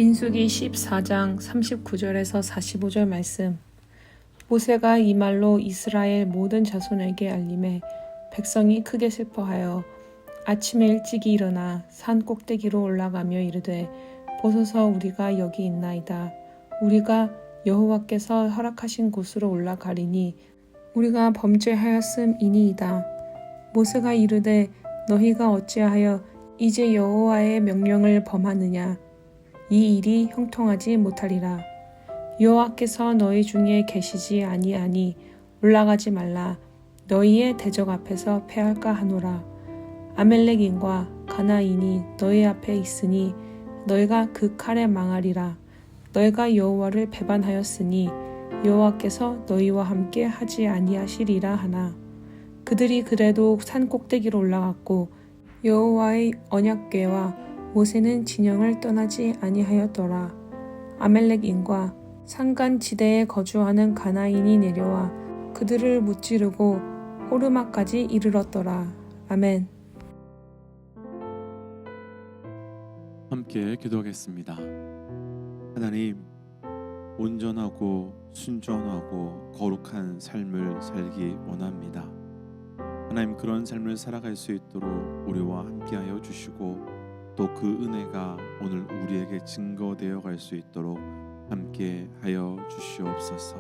민수기 14장 39절에서 45절 말씀. 모세가 이 말로 이스라엘 모든 자손에게 알림해 백성이 크게 슬퍼하여 아침에 일찍이 일어나 산 꼭대기로 올라가며 이르되 보소서 우리가 여기 있나이다. 우리가 여호와께서 허락하신 곳으로 올라가리니 우리가 범죄하였음이니이다. 모세가 이르되 너희가 어찌하여 이제 여호와의 명령을 범하느냐. 이 일이 형통하지 못하리라. 여호와께서 너희 중에 계시지 아니하니 올라가지 말라. 너희의 대적 앞에서 패할까 하노라. 아멜렉인과 가나인이 너희 앞에 있으니 너희가 그 칼에 망하리라. 너희가 여호와를 배반하였으니 여호와께서 너희와 함께 하지 아니하시리라 하나. 그들이 그래도 산 꼭대기로 올라갔고 여호와의 언약궤와 모세는 진영을 떠나지 아니하였더라. 아멜렉인과 산간지대에 거주하는 가나인이 내려와 그들을 무찌르고 호르마까지 이르렀더라. 아멘. 함께 기도하겠습니다. 하나님, 온전하고 순전하고 거룩한 삶을 살기 원합니다. 하나님, 그런 삶을 살아갈 수 있도록 우리와 함께하여 주시고 또 그 은혜가 오늘 우리에게 증거되어 갈 수 있도록 함께하여 주시옵소서.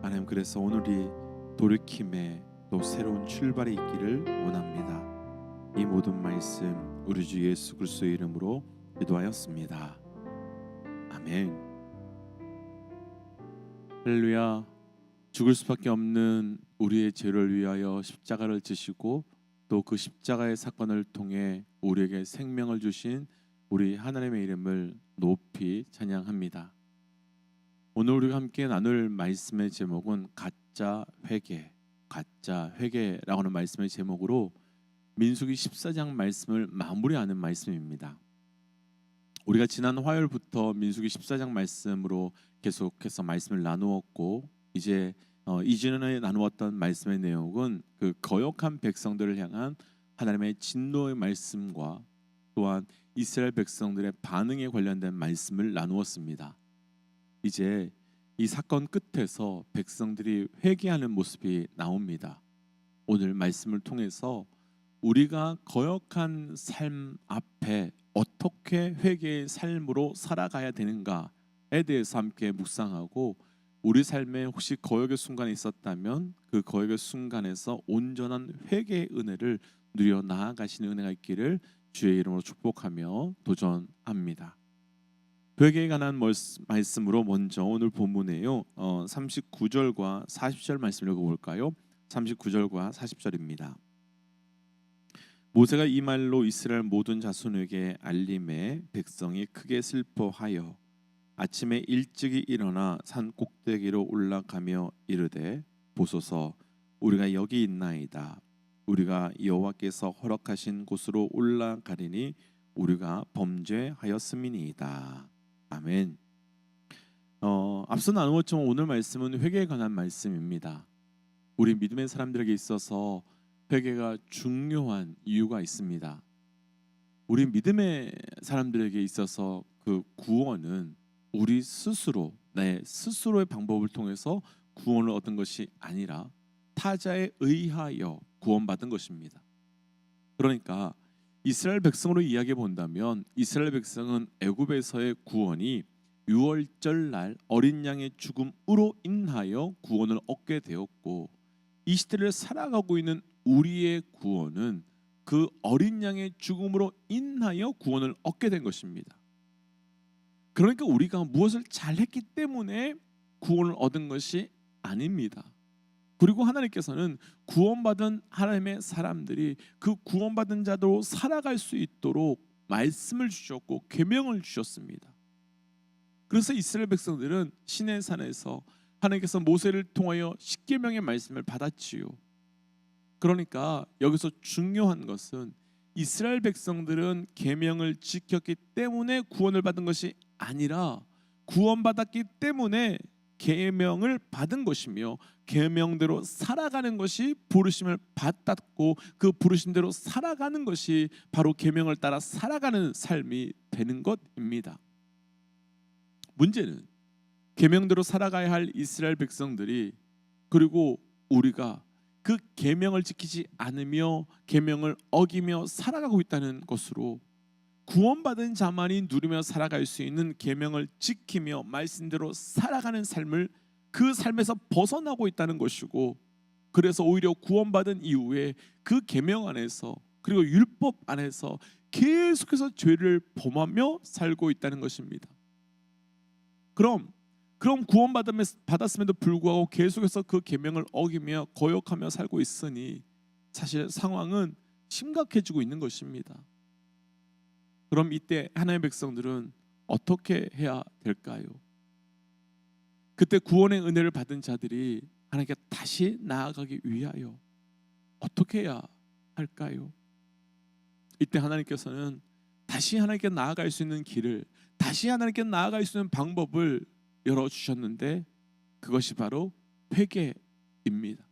하나님, 그래서 오늘이 돌이킴의 또 새로운 출발이 있기를 원합니다. 이 모든 말씀 우리 주 예수 그리스도의 이름으로 기도하였습니다. 아멘. 할렐루야. 죽을 수밖에 없는 우리의 죄를 위하여 십자가를 지시고 또 그 십자가의 사건을 통해 우리에게 생명을 주신 우리 하나님의 이름을 높이 찬양합니다. 오늘 우리가 함께 나눌 말씀의 제목은 가짜 회개라고 하는 말씀의 제목으로 민수기 14장 말씀을 마무리하는 말씀입니다. 우리가 지난 화요일부터 민수기 14장 말씀으로 계속해서 말씀을 나누었고 이제 이전에 나누었던 말씀의 내용은 그 거역한 백성들을 향한 하나님의 진노의 말씀과 또한 이스라엘 백성들의 반응에 관련된 말씀을 나누었습니다. 이제 이 사건 끝에서 백성들이 회개하는 모습이 나옵니다. 오늘 말씀을 통해서 우리가 거역한 삶 앞에 어떻게 회개의 삶으로 살아가야 되는가에 대해서 함께 묵상하고 우리 삶에 혹시 거역의 순간이 있었다면 그 거역의 순간에서 온전한 회개의 은혜를 누려 나아가시는 은혜가 있기를 주의 이름으로 축복하며 도전합니다. 회개에 관한 말씀으로 먼저 오늘 본문에요 39절과 40절 말씀 읽어볼까요? 39절과 40절입니다. 모세가 이 말로 이스라엘 모든 자손에게 알림해 백성이 크게 슬퍼하여 아침에 일찍이 일어나 산 꼭대기로 올라가며 이르되 보소서 우리가 여기 있나이다. 우리가 여호와께서 허락하신 곳으로 올라가리니 우리가 범죄하였음이니이다. 아멘. 앞서 나누었지만 오늘 말씀은 회개에 관한 말씀입니다. 우리 믿음의 사람들에게 있어서 회개가 중요한 이유가 있습니다. 우리 믿음의 사람들에게 있어서 그 구원은 우리 스스로 내 스스로의 방법을 통해서 구원을 얻은 것이 아니라 타자에 의하여 구원받은 것입니다. 그러니까 이스라엘 백성으로 이야기해 본다면 이스라엘 백성은 애굽에서의 구원이 유월절 날 어린 양의 죽음으로 인하여 구원을 얻게 되었고 이 시대를 살아가고 있는 우리의 구원은 그 어린 양의 죽음으로 인하여 구원을 얻게 된 것입니다. 그러니까 우리가 무엇을 잘했기 때문에 구원을 얻은 것이 아닙니다. 그리고 하나님께서는 구원받은 하나님의 사람들이 그 구원받은 자로 살아갈 수 있도록 말씀을 주셨고 계명을 주셨습니다. 그래서 이스라엘 백성들은 시내산에서 하나님께서 모세를 통하여 십계명의 말씀을 받았지요. 그러니까 여기서 중요한 것은 이스라엘 백성들은 계명을 지켰기 때문에 구원을 받은 것이 아니라 구원받았기 때문에 계명을 받은 것이며 계명대로 살아가는 것이 부르심을 받았고 그 부르심대로 살아가는 것이 바로 계명을 따라 살아가는 삶이 되는 것입니다. 문제는 계명대로 살아가야 할 이스라엘 백성들이, 그리고 우리가 그 계명을 지키지 않으며 계명을 어기며 살아가고 있다는 것으로, 구원받은 자만이 누리며 살아갈 수 있는 계명을 지키며 말씀대로 살아가는 삶을, 그 삶에서 벗어나고 있다는 것이고, 그래서 오히려 구원받은 이후에 그 계명 안에서, 그리고 율법 안에서 계속해서 죄를 범하며 살고 있다는 것입니다. 그럼 구원받았음에도 불구하고 계속해서 그 계명을 어기며 거역하며 살고 있으니 사실 상황은 심각해지고 있는 것입니다. 그럼 이때 하나님의 백성들은 어떻게 해야 될까요? 그때 구원의 은혜를 받은 자들이 하나님께 다시 나아가기 위하여 어떻게 해야 할까요? 이때 하나님께서는 다시 하나님께 나아갈 수 있는 길을, 다시 하나님께 나아갈 수 있는 방법을 열어주셨는데, 그것이 바로 회개입니다.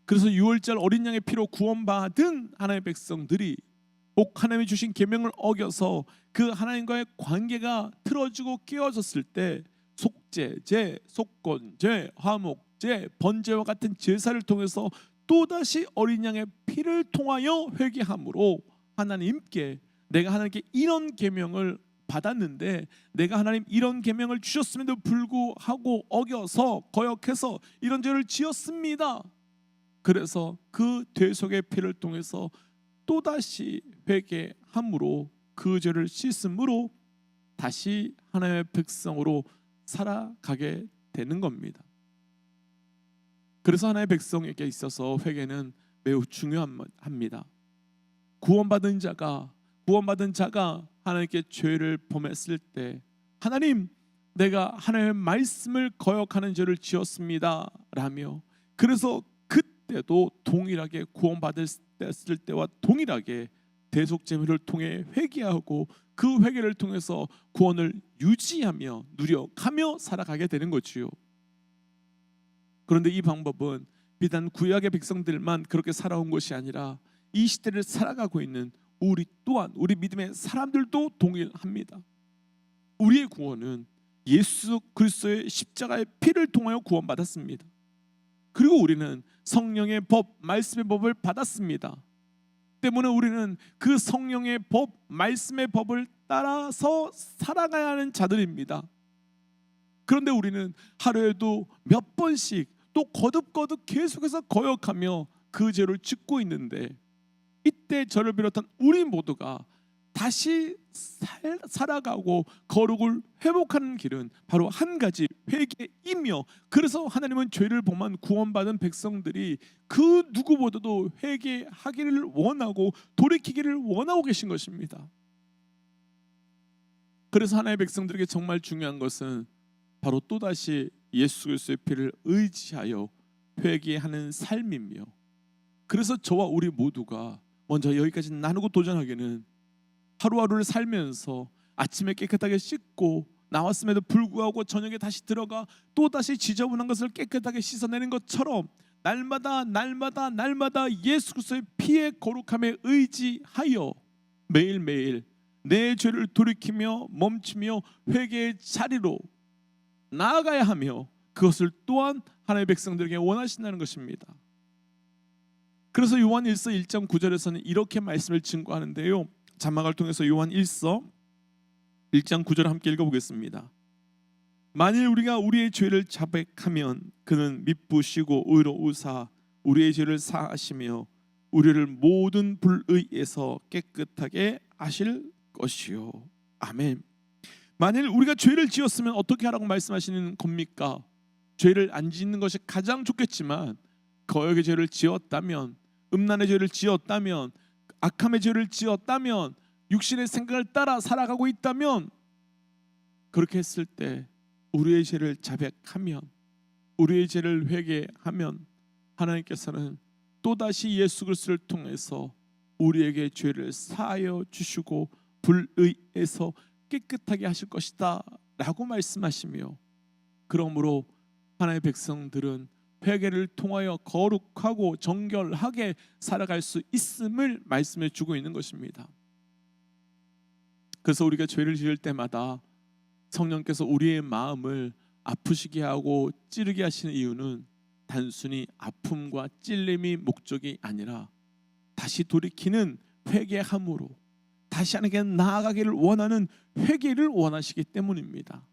그래서 유월절 어린 양의 피로 구원받은 하나님의 백성들이 꼭 하나님이 주신 계명을 어겨서 그 하나님과의 관계가 틀어지고 깨어졌을 때, 속죄제, 속건제, 화목제, 번제와 같은 제사를 통해서 또다시 어린 양의 피를 통하여 회개함으로 하나님께, 내가 하나님께 이런 계명을 받았는데, 내가 하나님 이런 계명을 주셨음에도 불구하고 어겨서 거역해서 이런 죄를 지었습니다. 그래서 그 대속의 피를 통해서 또다시 회개함으로 그 죄를 씻음으로 다시 하나님의 백성으로 살아가게 되는 겁니다. 그래서 하나님의 백성에게 있어서 회개는 매우 중요합니다. 구원받은 자가 하나님께 죄를 범했을 때, 하나님, 내가 하나님의 말씀을 거역하는 죄를 지었습니다 라며, 그래서 그때도 동일하게 구원받았을 때와 동일하게 대속제물을 통해 회개하고 그 회개를 통해서 구원을 유지하며 누려가며 살아가게 되는 거지요. 그런데 이 방법은 비단 구약의 백성들만 그렇게 살아온 것이 아니라 이 시대를 살아가고 있는 우리 또한, 우리 믿음의 사람들도 동일합니다. 우리의 구원은 예수 그리스도의 십자가의 피를 통하여 구원받았습니다. 그리고 우리는 성령의 법, 말씀의 법을 받았습니다. 때문에 우리는 그 성령의 법, 말씀의 법을 따라서 살아가야 하는 자들입니다. 그런데 우리는 하루에도 몇 번씩 또 거듭거듭 계속해서 거역하며 그 죄를 짓고 있는데, 이때 저를 비롯한 우리 모두가 다시 살아가고 거룩을 회복하는 길은 바로 한 가지, 회개이며, 그래서 하나님은 죄를 범한 구원받은 백성들이 그 누구보다도 회개하기를 원하고 돌이키기를 원하고 계신 것입니다. 그래서 하나님의 백성들에게 정말 중요한 것은 바로 또다시 예수 그리스도의 피를 의지하여 회개하는 삶이며, 그래서 저와 우리 모두가 먼저 여기까지 나누고 도전하기는, 하루하루를 살면서 아침에 깨끗하게 씻고 나왔음에도 불구하고 저녁에 다시 들어가 또다시 지저분한 것을 깨끗하게 씻어내는 것처럼 날마다 예수 그리스도의 피의 거룩함에 의지하여 매일매일 내 죄를 돌이키며 멈추며 회개의 자리로 나아가야 하며, 그것을 또한 하나님의 백성들에게 원하신다는 것입니다. 그래서 요한 1서 1장 9절에서는 이렇게 말씀을 증거하는데요, 자막을 통해서 요한 1서 1장 9절 함께 읽어보겠습니다. 만일 우리가 우리의 죄를 자백하면 그는 미쁘시고 의로우사 우리의 죄를 사하시며 우리를 모든 불의에서 깨끗하게 하실 것이요. 아멘. 만일 우리가 죄를 지었으면 어떻게 하라고 말씀하시는 겁니까? 죄를 안 짓는 것이 가장 좋겠지만, 거역의 죄를 지었다면, 음란의 죄를 지었다면, 악함의 죄를 지었다면, 육신의 생각을 따라 살아가고 있다면, 그렇게 했을 때 우리의 죄를 자백하면, 우리의 죄를 회개하면 하나님께서는 또다시 예수 그리스도를 통해서 우리에게 죄를 사하여 주시고 불의에서 깨끗하게 하실 것이다 라고 말씀하시며, 그러므로 하나님의 백성들은 회개를 통하여 거룩하고 정결하게 살아갈 수 있음을 말씀해 주고 있는 것입니다. 그래서 우리가 죄를 지을 때마다 성령께서 우리의 마음을 아프시게 하고 찌르게 하시는 이유는 단순히 아픔과 찔림이 목적이 아니라 다시 돌이키는 회개함으로 다시 하나님께 나아가기를 원하는 회개를 원하시기 때문입니다.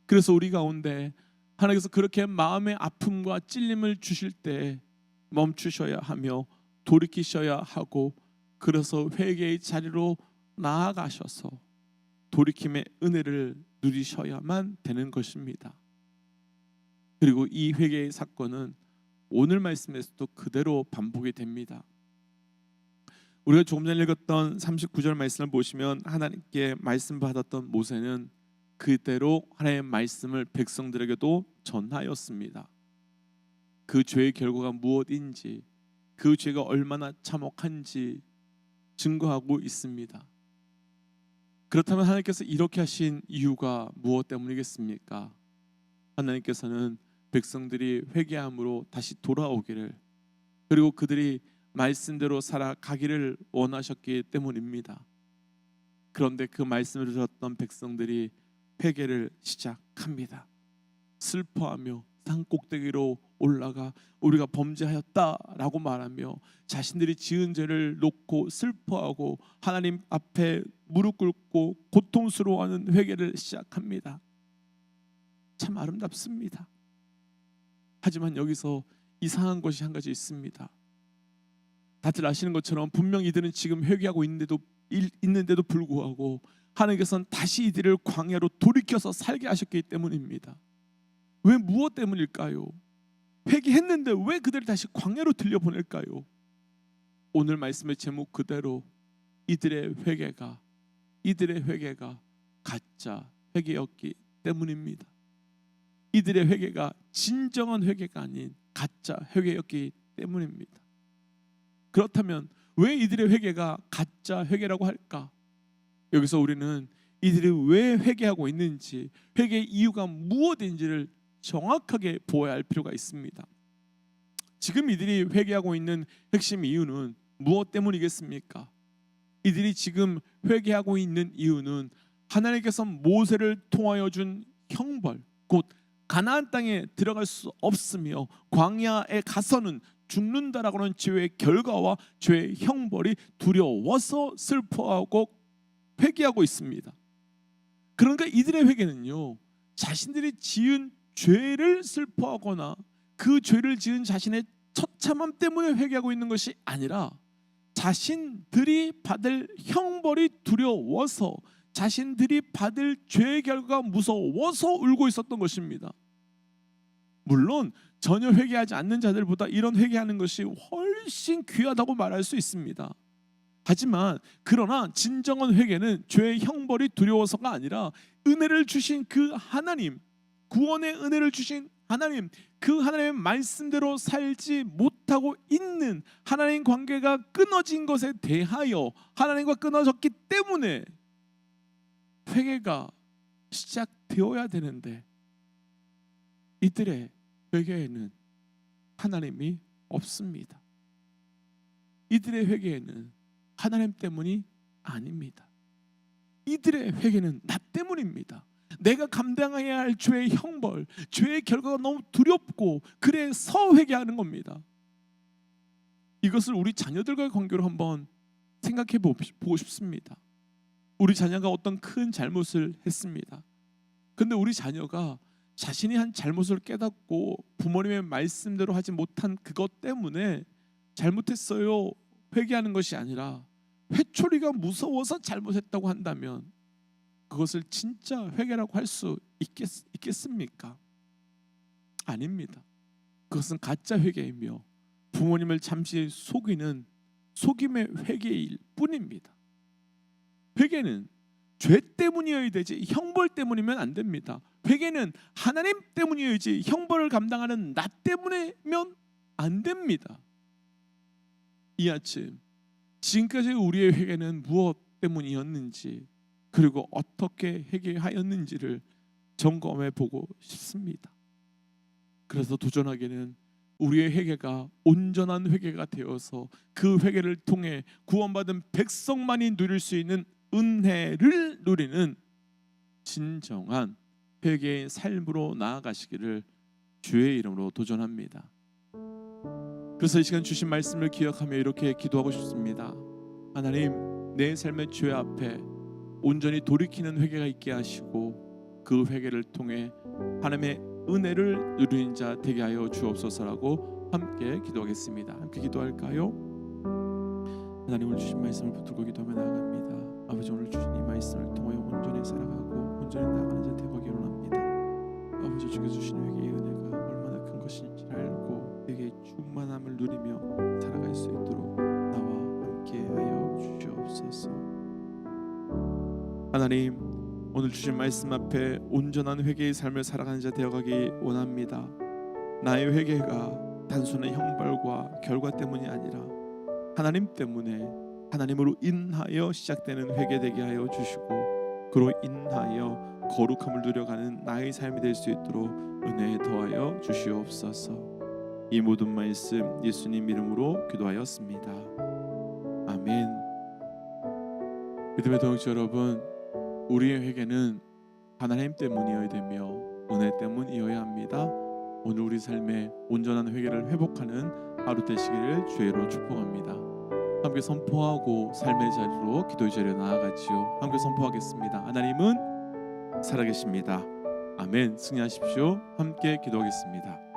그래서 우리 가운데 하나님께서 그렇게 마음의 아픔과 찔림을 주실 때 멈추셔야 하며 돌이키셔야 하고, 그래서 회개의 자리로 나아가셔서 돌이킴의 은혜를 누리셔야만 되는 것입니다. 그리고 이 회개의 사건은 오늘 말씀에서도 그대로 반복이 됩니다. 우리가 조금 전에 읽었던 39절 말씀을 보시면 하나님께 말씀 받았던 모세는 그대로 하나님의 말씀을 백성들에게도 전하였습니다. 그 죄의 결과가 무엇인지, 그 죄가 얼마나 참혹한지 증거하고 있습니다. 그렇다면 하나님께서 이렇게 하신 이유가 무엇 때문이겠습니까? 하나님께서는 백성들이 회개함으로 다시 돌아오기를, 그리고 그들이 말씀대로 살아가기를 원하셨기 때문입니다. 그런데 그 말씀을 들었던 백성들이 회개를 시작합니다. 슬퍼하며 산 꼭대기로 올라가 우리가 범죄하였다라고 말하며 자신들이 지은 죄를 놓고 슬퍼하고 하나님 앞에 무릎 꿇고 고통스러워하는 회개를 시작합니다. 참 아름답습니다. 하지만 여기서 이상한 것이 한 가지 있습니다. 다들 아시는 것처럼 분명 이들은 지금 회개하고 있는데도 불구하고 하나님께서는 다시 이들을 광야로 돌이켜서 살게 하셨기 때문입니다. 왜, 무엇 때문일까요? 회개했는데 왜 그들을 다시 광야로 들려보낼까요? 오늘 말씀의 제목 그대로 이들의 회개가 가짜 회개였기 때문입니다. 이들의 회개가 진정한 회개가 아닌 가짜 회개였기 때문입니다. 그렇다면 왜 이들의 회개가 가짜 회개라고 할까? 여기서 우리는 이들이 왜 회개하고 있는지, 회개의 이유가 무엇인지를 정확하게 보아야 할 필요가 있습니다. 지금 이들이 회개하고 있는 핵심 이유는 무엇 때문이겠습니까? 이들이 지금 회개하고 있는 이유는 하나님께서 모세를 통하여 준 형벌, 곧 가나안 땅에 들어갈 수 없으며 광야에 가서는 죽는다라고 하는 죄의 결과와 죄의 형벌이 두려워서 슬퍼하고 회개하고 있습니다. 그러니까 이들의 회개는요, 자신들이 지은 죄를 슬퍼하거나 그 죄를 지은 자신의 처참함 때문에 회개하고 있는 것이 아니라 자신들이 받을 형벌이 두려워서, 자신들이 받을 죄의 결과가 무서워서 울고 있었던 것입니다. 물론 전혀 회개하지 않는 자들보다 이런 회개하는 것이 훨씬 귀하다고 말할 수 있습니다. 하지만 그러나 진정한 회개는 죄의 형벌이 두려워서가 아니라 은혜를 주신 그 하나님, 구원의 은혜를 주신 하나님, 그 하나님의 말씀대로 살지 못하고 있는 하나님 관계가 끊어진 것에 대하여, 하나님과 끊어졌기 때문에 회개가 시작되어야 되는데 이들의 회개에는 하나님이 없습니다. 이들의 회개에는 하나님 때문이 아닙니다. 이들의 회개는 나 때문입니다. 내가 감당해야 할 죄의 형벌, 죄의 결과가 너무 두렵고 그래서 회개하는 겁니다. 이것을 우리 자녀들과의 관계로 한번 생각해 보고 싶습니다. 우리 자녀가 어떤 큰 잘못을 했습니다. 근데 우리 자녀가 자신이 한 잘못을 깨닫고 부모님의 말씀대로 하지 못한 그것 때문에 잘못했어요, 회개하는 것이 아니라 회초리가 무서워서 잘못했다고 한다면 그것을 진짜 회개라고 할 수 있겠습니까? 아닙니다. 그것은 가짜 회개이며 부모님을 잠시 속이는 속임의 회개일 뿐입니다. 회개는 죄 때문이어야 되지 형벌 때문이면 안 됩니다. 회개는 하나님 때문이어야지 형벌을 감당하는 나 때문이면 안 됩니다. 이 아침 지금까지 우리의 회개는 무엇 때문이었는지, 그리고 어떻게 회개하였는지를 점검해 보고 싶습니다. 그래서 도전하기는 우리의 회개가 온전한 회개가 되어서 그 회개를 통해 구원받은 백성만이 누릴 수 있는 은혜를 누리는 진정한 회개의 삶으로 나아가시기를 주의 이름으로 도전합니다. 그래서 이 시간 주신 말씀을 기억하며 이렇게 기도하고 싶습니다. 하나님, 내 삶의 죄 앞에 온전히 돌이키는 회개가 있게 하시고 그 회개를 통해 하나님의 은혜를 누리는 자 되게 하여 주옵소서라고 함께 기도하겠습니다. 함께 기도할까요? 하나님, 오늘 주신 말씀을 붙들고 기도하며 나아갑니다. 아버지, 오늘 주신 이 말씀을 통하여 온전히 살아가고 온전히 나아가는 자 되기를 원합니다. 아버지, 주께서 주신 회개의 은혜가 얼마나 큰 것인지를 알고 회개의 충만함을 누리며 살아갈 수 있도록 나와 함께 하여 주시옵소서. 하나님, 오늘 주신 말씀 앞에 온전한 회개의 삶을 살아가는 자 되어가기 원합니다. 나의 회개가 단순한 형벌과 결과 때문이 아니라 하나님 때문에 하나님으로 인하여 시작되는 회개되게 하여 주시고 그로 인하여 거룩함을 누려가는 나의 삶이 될 수 있도록 은혜에 더하여 주시옵소서. 이 모든 말씀 예수님 이름으로 기도하였습니다. 아멘. 믿음의 동역자 여러분, 우리의 회개는 하나님 때문이어야 되며 은혜 때문이어야 합니다. 오늘 우리 삶에 온전한 회개를 회복하는 하루 되시기를 주의로 축복합니다. 함께 선포하고 삶의 자리로 기도의 자리로 나아가지요. 함께 선포하겠습니다. 하나님은 살아계십니다. 아멘. 승리하십시오. 함께 기도하겠습니다.